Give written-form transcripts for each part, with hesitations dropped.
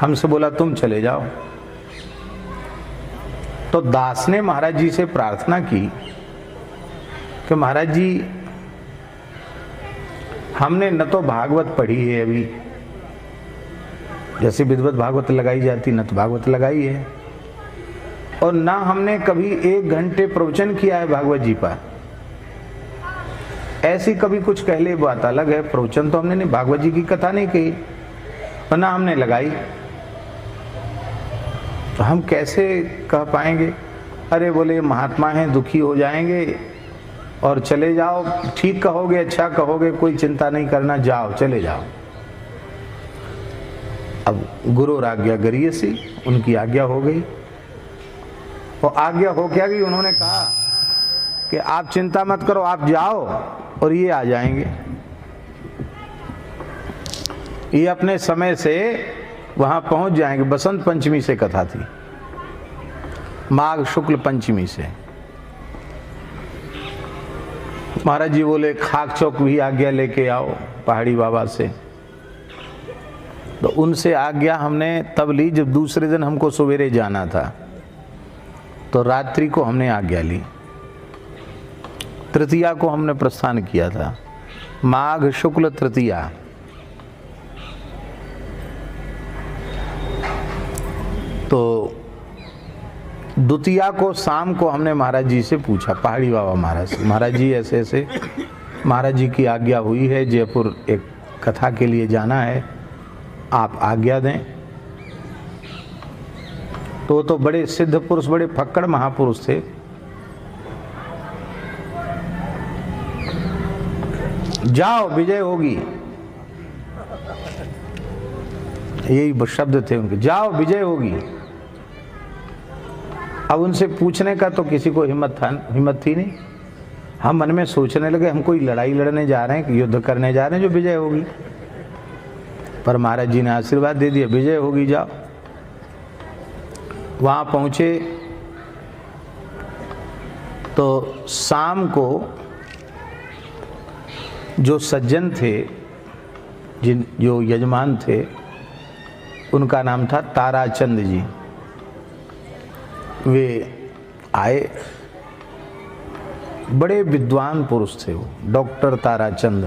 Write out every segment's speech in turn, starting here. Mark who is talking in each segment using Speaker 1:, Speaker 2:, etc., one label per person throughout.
Speaker 1: हमसे बोला तुम चले जाओ। तो दास ने महाराज जी से प्रार्थना की कि महाराज जी, हमने न तो भागवत पढ़ी है अभी, जैसे विद्वत भागवत लगाई जाती न तो भागवत लगाई है, और ना हमने कभी 1 घंटे प्रवचन किया है भागवत जी पर। ऐसी कभी कुछ कह ले बात अलग है, प्रवचन तो हमने नहीं, भागवत जी की कथा नहीं कही और ना हमने लगाई, तो हम कैसे कह पाएंगे? अरे बोले महात्मा हैं, दुखी हो जाएंगे और चले जाओ, ठीक कहोगे, अच्छा कहोगे, कोई चिंता नहीं करना, जाओ चले जाओ। अब गुरु आज्ञा गरीयसी, उनकी आज्ञा हो गई। और आज्ञा हो क्या गई? उन्होंने कहा कि आप चिंता मत करो, आप जाओ और ये आ जाएंगे। ये अपने समय से वहां पहुंच जाएंगे। बसंत पंचमी से कथा थी, माघ शुक्ल पंचमी से। महाराज जी बोले खाक चौक भी आज्ञा लेके आओ पहाड़ी बाबा से। तो उनसे आज्ञा हमने तब ली जब दूसरे दिन हमको सवेरे जाना था, तो रात्रि को हमने आज्ञा ली। तृतीया को हमने प्रस्थान किया था, माघ शुक्ल तृतीया। तो द्वितीया को शाम को हमने महाराज जी से पूछा, पहाड़ी बाबा महाराज से, महाराज जी ऐसे ऐसे महाराज जी की आज्ञा हुई है, जयपुर एक कथा के लिए जाना है, आप आज्ञा दें। तो बड़े सिद्ध पुरुष, बड़े फक्कड़ महापुरुष थे। जाओ विजय होगी, यही शब्द थे उनके, जाओ विजय होगी। अब उनसे पूछने का तो किसी को हिम्मत थी नहीं। हम मन में सोचने लगे हम कोई लड़ाई लड़ने जा रहे हैं कि युद्ध करने जा रहे हैं जो विजय होगी। पर महाराज जी ने आशीर्वाद दे दिया, विजय होगी, जाओ। वहां पहुंचे तो शाम को जो सज्जन थे, जो यजमान थे, उनका नाम था ताराचंद जी। वे आए, बड़े विद्वान पुरुष थे वो, डॉक्टर ताराचंद,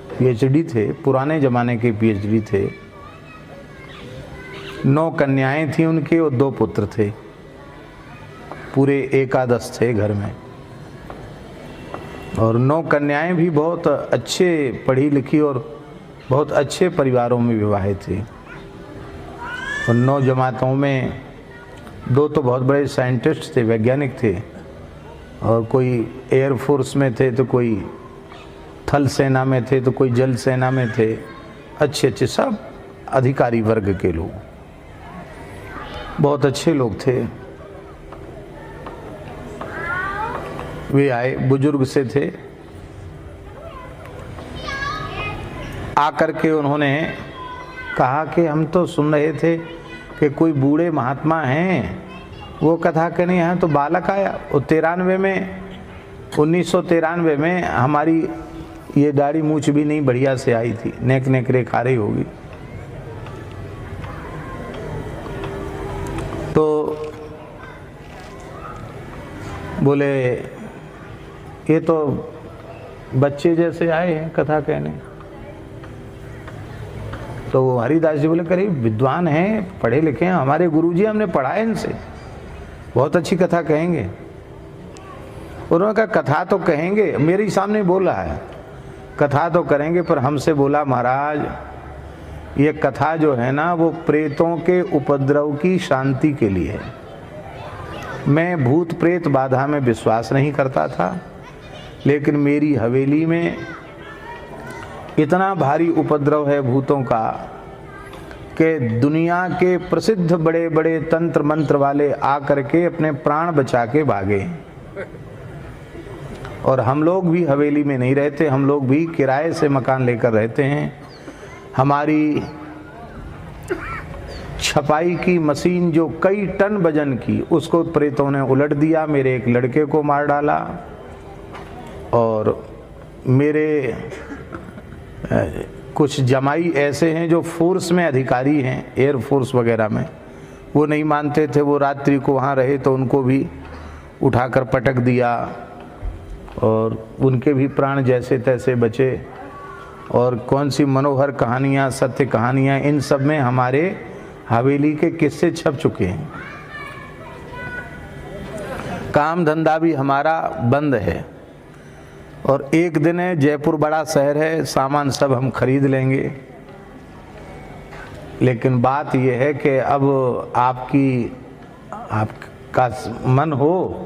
Speaker 1: पीएचडी थे, पुराने जमाने के पीएचडी थे। 9 कन्याएं थी उनके और 2 पुत्र थे, पूरे 11 थे घर में। और 9 कन्याएं भी बहुत अच्छे पढ़ी लिखी और बहुत अच्छे परिवारों में विवाहित थी। और 9 जमातों में 2 तो बहुत बड़े साइंटिस्ट थे, वैज्ञानिक थे, और कोई एयरफोर्स में थे, तो कोई थल सेना में थे, तो कोई जल सेना में थे। अच्छे अच्छे सब अधिकारी वर्ग के लोग, बहुत अच्छे लोग थे। वे आए, बुजुर्ग से थे। आकर के उन्होंने कहा कि हम तो सुन रहे थे कि कोई बूढ़े महात्मा हैं, वो कथा करने हैं, तो बालक आया। वो 1993 में हमारी ये दाढ़ी मूछ भी नहीं बढ़िया से आई थी, नेक नेकरे खा रही होगी। तो बोले ये तो बच्चे जैसे आए हैं कथा कहने। तो वो हरिदास जी बोले करीब विद्वान हैं, पढ़े लिखे हैं, हमारे गुरुजी हमने पढ़ा है इनसे, बहुत अच्छी कथा कहेंगे। उन्होंने कहा कथा तो कहेंगे, मेरे सामने बोला है, कथा तो करेंगे, पर हमसे बोला महाराज ये कथा जो है ना वो प्रेतों के उपद्रव की शांति के लिए है। मैं भूत प्रेत बाधा में विश्वास नहीं करता था, लेकिन मेरी हवेली में इतना भारी उपद्रव है भूतों का कि दुनिया के प्रसिद्ध बड़े बड़े तंत्र मंत्र वाले आकर के अपने प्राण बचा के भागे। और हम लोग भी हवेली में नहीं रहते, हम लोग भी किराए से मकान लेकर रहते हैं। हमारी छपाई की मशीन जो कई टन वजन की, उसको प्रेतों ने उलट दिया, मेरे एक लड़के को मार डाला और मेरे कुछ जमाई ऐसे हैं जो फोर्स में अधिकारी हैं, एयर फोर्स वगैरह में, वो नहीं मानते थे, वो रात्रि को वहाँ रहे तो उनको भी उठाकर पटक दिया और उनके भी प्राण जैसे तैसे बचे। और कौन सी मनोहर कहानियाँ, सत्य कहानियाँ, इन सब में हमारे हवेली के किस्से छप चुके हैं। काम धंधा भी हमारा बंद है और एक दिन है, जयपुर बड़ा शहर है, सामान सब हम खरीद लेंगे, लेकिन बात यह है कि अब आपका मन हो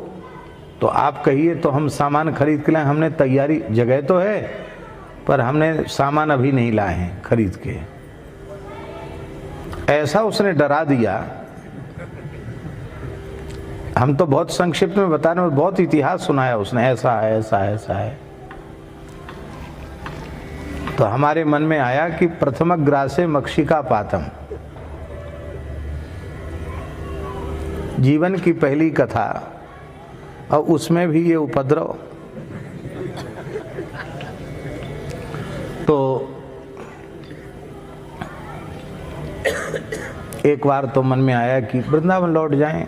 Speaker 1: तो आप कहिए तो हम सामान खरीद के लाए। हमने तैयारी, जगह तो है पर हमने सामान अभी नहीं लाए हैं खरीद के। ऐसा उसने डरा दिया। हम तो बहुत संक्षिप्त में बता रहे हैं, बहुत इतिहास सुनाया उसने, ऐसा है ऐसा है ऐसा है। तो हमारे मन में आया कि प्रथमग्रासे मक्षिका पातम, जीवन की पहली कथा और उसमें भी ये उपद्रव। तो एक बार तो मन में आया कि वृंदावन लौट जाएं,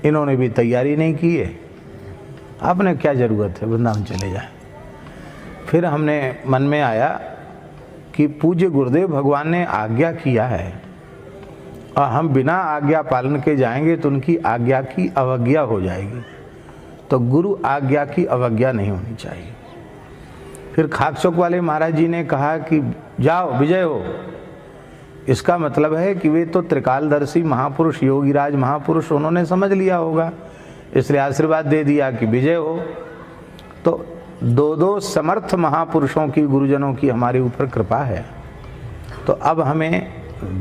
Speaker 1: इन्होंने भी तैयारी नहीं की है, आपने क्या ज़रूरत है, वृंदावन चले जाएं। फिर हमने मन में आया कि पूज्य गुरुदेव भगवान ने आज्ञा किया है और हम बिना आज्ञा पालन के जाएंगे तो उनकी आज्ञा की अवज्ञा हो जाएगी, तो गुरु आज्ञा की अवज्ञा नहीं होनी चाहिए। फिर खाकचौक वाले महाराज जी ने कहा कि जाओ विजय हो। इसका मतलब है कि वे तो त्रिकालदर्शी महापुरुष, योगीराज महापुरुष, उन्होंने समझ लिया होगा, इसलिए आशीर्वाद दे दिया कि विजय हो। तो दो दो समर्थ महापुरुषों की, गुरुजनों की हमारे ऊपर कृपा है, तो अब हमें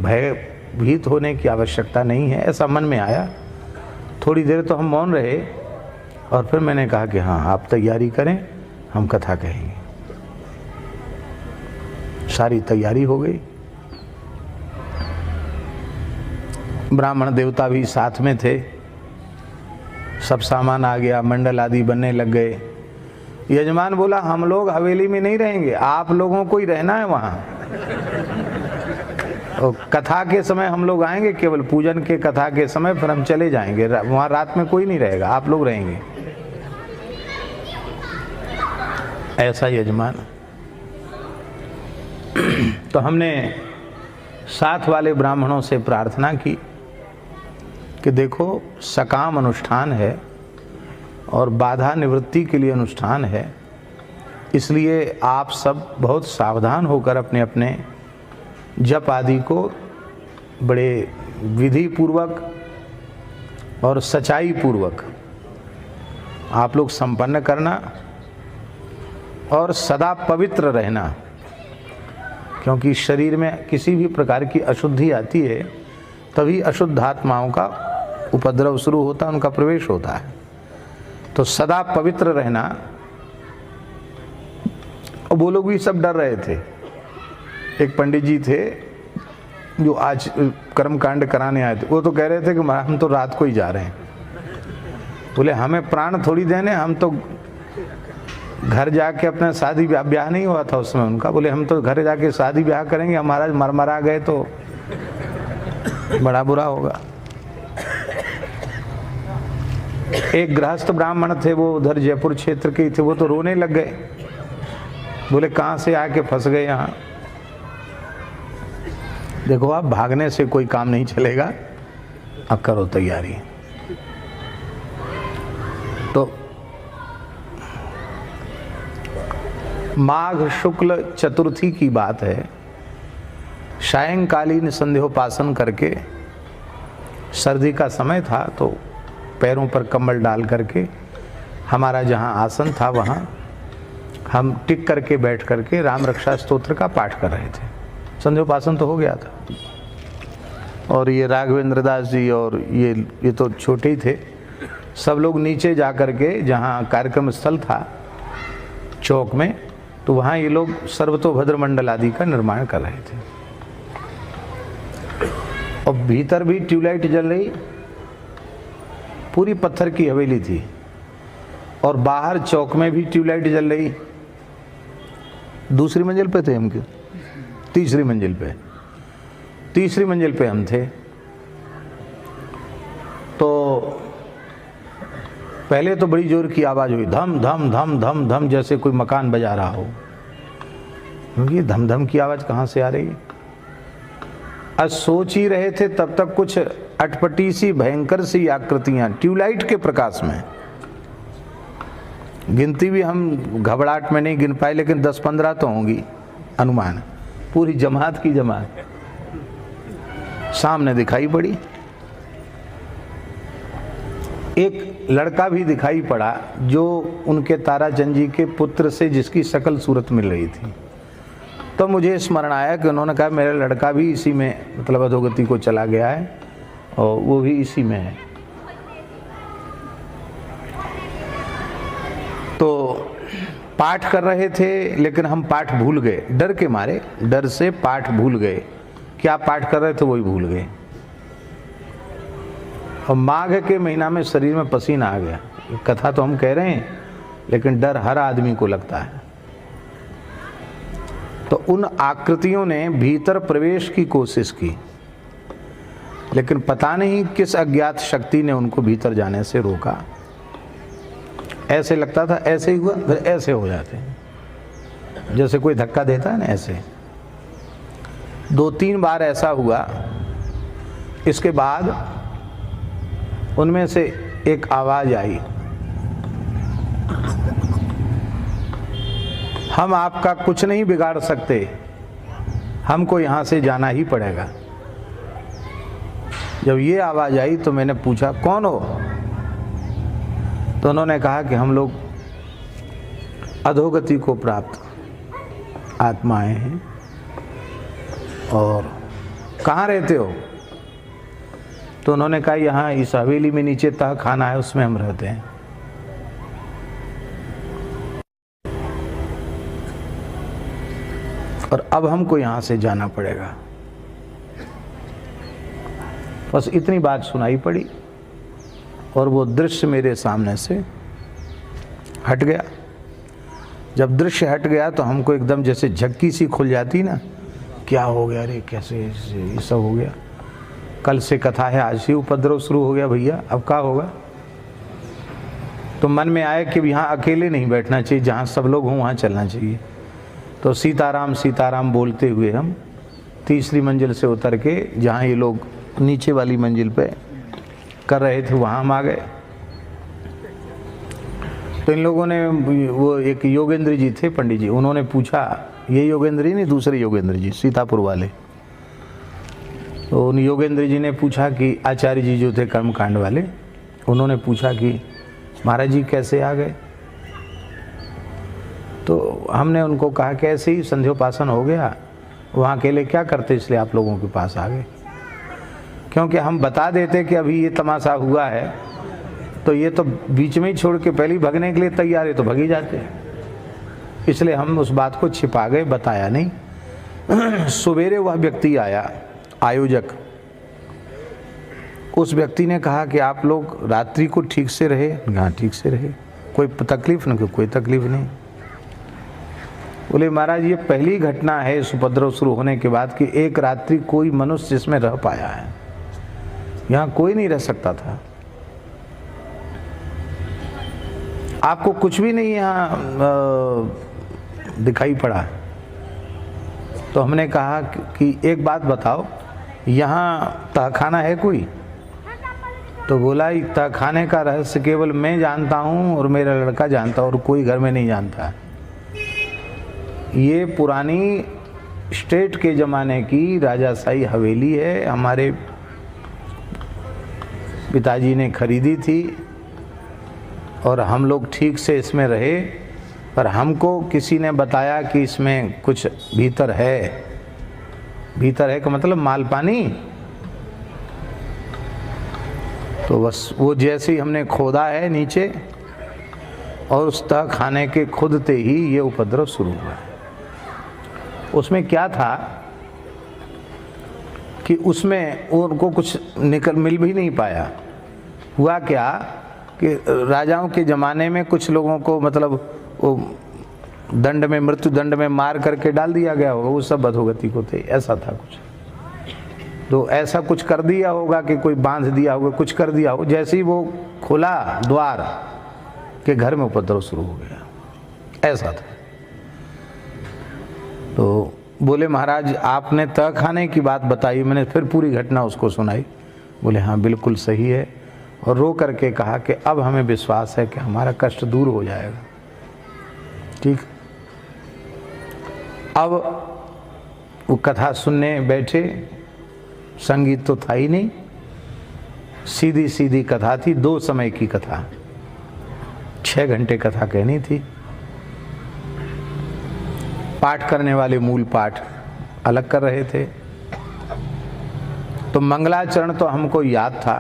Speaker 1: भयभीत होने की आवश्यकता नहीं है, ऐसा मन में आया। थोड़ी देर तो हम मौन रहे और फिर मैंने कहा कि हाँ आप तैयारी करें, हम कथा कहेंगे। सारी तैयारी हो गई, ब्राह्मण देवता भी साथ में थे, सब सामान आ गया, मंडल आदि बनने लग गए। यजमान बोला हम लोग हवेली में नहीं रहेंगे, आप लोगों को ही रहना है वहाँ, और कथा के समय हम लोग आएंगे, केवल पूजन के कथा के समय फिर हम चले जाएंगे, वहाँ रात में कोई नहीं रहेगा, आप लोग रहेंगे। ऐसा यजमान। तो हमने साथ वाले ब्राह्मणों से प्रार्थना की कि देखो सकाम अनुष्ठान है और बाधा निवृत्ति के लिए अनुष्ठान है, इसलिए आप सब बहुत सावधान होकर अपने अपने जप आदि को बड़े विधि पूर्वक और सच्चाई पूर्वक आप लोग संपन्न करना और सदा पवित्र रहना, क्योंकि शरीर में किसी भी प्रकार की अशुद्धि आती है तभी अशुद्ध आत्माओं का उपद्रव शुरू होता है, उनका प्रवेश होता है। तो सदा पवित्र रहना। और वो लोग भी सब डर रहे थे। एक पंडित जी थे जो आज कर्मकांड कराने आए थे, वो तो कह रहे थे कि हम तो रात को ही जा रहे हैं। बोले हमें प्राण थोड़ी देने, हम तो घर जाके अपना शादी ब्याह नहीं हुआ था उस समय उनका, बोले हम तो घर जाके शादी ब्याह करेंगे, हमारा मरमरा गए तो बड़ा बुरा होगा। एक गृहस्थ ब्राह्मण थे, वो उधर जयपुर क्षेत्र के थे, वो तो रोने लग गए, बोले कहाँ से आके फंस गए यहाँ। देखो आप भागने से कोई काम नहीं चलेगा, अब करो तैयारी। तो माघ शुक्ल चतुर्थी की बात है, सायंकालीन संध्योपासन करके, सर्दी का समय था, तो पैरों पर कंबल डाल करके हमारा जहाँ आसन था वहाँ हम टिक करके बैठ करके राम रक्षा स्तोत्र का पाठ कर रहे थे। संध्योपासन तो हो गया था और ये राघवेंद्र दास जी और ये तो छोटे ही थे, सब लोग नीचे जा करके जहाँ कार्यक्रम स्थल था चौक में, तो वहाँ ये लोग सर्वतोभद्र मंडल आदि का निर्माण कर रहे थे। और भीतर भी ट्यूबलाइट जल रही, पूरी पत्थर की हवेली थी, और बाहर चौक में भी ट्यूबलाइट जल रही। दूसरी मंजिल पे थे हम क्यों, तीसरी मंजिल पे। तीसरी मंजिल पे हम थे। तो पहले तो बड़ी जोर की आवाज़ हुई, धम धम धम धम धम, जैसे कोई मकान बजा रहा हो। ये धम धम की आवाज़ कहाँ से आ रही है? आज सोच ही रहे थे तब तक कुछ अटपटी सी भयंकर सी आकृतियां ट्यूबलाइट के प्रकाश में, गिनती भी हम घबराहट में नहीं गिन पाए, लेकिन 10-15 तो होंगी अनुमान, पूरी जमात की जमात सामने दिखाई पड़ी। एक लड़का भी दिखाई पड़ा जो उनके ताराचंद जी के पुत्र से जिसकी शक्ल सूरत मिल रही थी। तो मुझे स्मरण आया कि उन्होंने कहा मेरा लड़का भी इसी में मतलब अधोगति को चला गया है और वो भी इसी में है। तो पाठ कर रहे थे, लेकिन हम पाठ भूल गए, डर के मारे, डर से पाठ भूल गए। क्या पाठ कर रहे थे वही भूल गए। और माघ के महीना में शरीर में पसीना आ गया। कथा तो हम कह रहे हैं, लेकिन डर हर आदमी को लगता है। तो उन आकृतियों ने भीतर प्रवेश की कोशिश की, लेकिन पता नहीं किस अज्ञात शक्ति ने उनको भीतर जाने से रोका। ऐसे लगता था ऐसे ही हुआ, फिर ऐसे हो जाते हैं, जैसे कोई धक्का देता है ना, ऐसे 2-3 बार ऐसा हुआ। इसके बाद उनमें से एक आवाज आई, हम आपका कुछ नहीं बिगाड़ सकते, हमको यहां से जाना ही पड़ेगा। जब ये आवाज आई तो मैंने पूछा कौन हो? तो उन्होंने कहा कि हम लोग अधोगति को प्राप्त आत्माएं हैं। और कहाँ रहते हो? तो उन्होंने कहा यहाँ इस हवेली में नीचे तह खाना है, उसमें हम रहते हैं। और अब हमको यहाँ से जाना पड़ेगा। बस इतनी बात सुनाई पड़ी और वो दृश्य मेरे सामने से हट गया। जब दृश्य हट गया तो हमको एकदम जैसे झक्की सी खुल जाती ना, क्या हो गया रे, कैसे ये सब हो गया, कल से कथा है, आज से उपद्रव शुरू हो गया भैया, अब क्या होगा। तो मन में आया कि यहाँ अकेले नहीं बैठना चाहिए, जहाँ सब लोग हों वहाँ चलना चाहिए। तो सीताराम सीताराम बोलते हुए हम तीसरी मंजिल से उतर के जहाँ ये लोग नीचे वाली मंजिल पे कर रहे थे वहाँ हम आ गए। तो इन लोगों ने, वो एक योगेंद्र जी थे पंडित जी, उन्होंने पूछा, ये योगेंद्र जी नहीं, दूसरे योगेंद्र जी सीतापुर वाले। तो उन योगेंद्र जी ने पूछा कि आचार्य जी जो थे कर्मकांड वाले, उन्होंने पूछा कि महाराज जी कैसे आ गए? तो हमने उनको कहा कि ऐसे ही संध्योपासन हो गया, वहाँ अकेले क्या करते, इसलिए आप लोगों के पास आ गए। क्योंकि हम बता देते कि अभी ये तमाशा हुआ है तो ये तो बीच में ही छोड़ के पहले ही भगने के लिए तैयार है, तो भग ही जाते। इसलिए हम उस बात को छिपा गए, बताया नहीं। सवेरे वह व्यक्ति आया, आयोजक। उस व्यक्ति ने कहा कि आप लोग रात्रि को ठीक से रहे? हाँ ठीक से रहे, कोई तकलीफ नहीं? कोई तकलीफ नहीं। बोले महाराज ये पहली घटना है इस उपद्रव शुरू होने के बाद कि एक रात्रि कोई मनुष्य इसमें रह पाया है, यहाँ कोई नहीं रह सकता था। आपको कुछ भी नहीं यहाँ दिखाई पड़ा। तो हमने कहा कि एक बात बताओ, यहाँ तहखाना है कोई? तो बोला तहखाने का रहस्य केवल मैं जानता हूँ और मेरा लड़का जानता है, और कोई घर में नहीं जानता। ये पुरानी स्टेट के ज़माने की राजाशाही हवेली है, हमारे पिताजी ने खरीदी थी और हम लोग ठीक से इसमें रहे। पर हमको किसी ने बताया कि इसमें कुछ भीतर है। भीतर है का मतलब माल पानी। तो बस वो जैसे ही हमने खोदा है नीचे, और उस तह खाने के खुदते ही ये उपद्रव शुरू हुआ। उसमें क्या था कि उसमें उनको कुछ मिल भी नहीं पाया। हुआ क्या कि राजाओं के ज़माने में कुछ लोगों को मतलब वो दंड में, मृत्यु दंड में मार करके डाल दिया गया होगा, वो सब अधोगति को थे, ऐसा था कुछ। तो ऐसा कुछ कर दिया होगा कि कोई बांध दिया होगा, कुछ कर दिया हो, जैसे ही वो खुला द्वार के घर में उपद्रव शुरू हो गया, ऐसा था। तो बोले महाराज आपने तह खाने की बात बताई, मैंने फिर पूरी घटना उसको सुनाई। बोले हाँ बिल्कुल सही है, और रो करके कहा कि अब हमें विश्वास है कि हमारा कष्ट दूर हो जाएगा। ठीक, अब वो कथा सुनने बैठे, संगीत तो था ही नहीं, सीधी सीधी कथा थी, 2 समय की कथा, 6 घंटे कथा कहनी थी। पाठ करने वाले मूल पाठ अलग कर रहे थे। तो मंगलाचरण तो हमको याद था,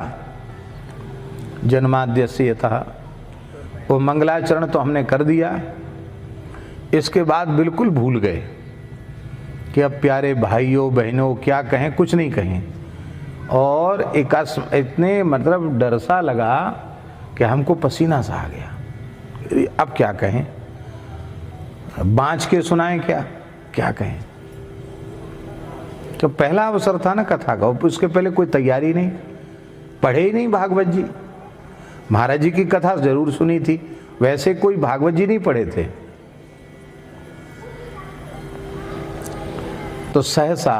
Speaker 1: जन्माद्यस्य यतः, वो मंगलाचरण तो हमने कर दिया। इसके बाद बिल्कुल भूल गए कि अब प्यारे भाइयों बहनों क्या कहें, कुछ नहीं कहें। और इतने मतलब डर सा लगा कि हमको पसीना सा आ गया, अब क्या कहें, बाँच के सुनाएं क्या, क्या कहें। तो पहला अवसर था ना कथा का, उसके पहले कोई तैयारी नहीं, पढ़े ही नहीं भागवत जी। महाराज जी की कथा जरूर सुनी थी, वैसे कोई भागवत जी नहीं पढ़े थे। तो सहसा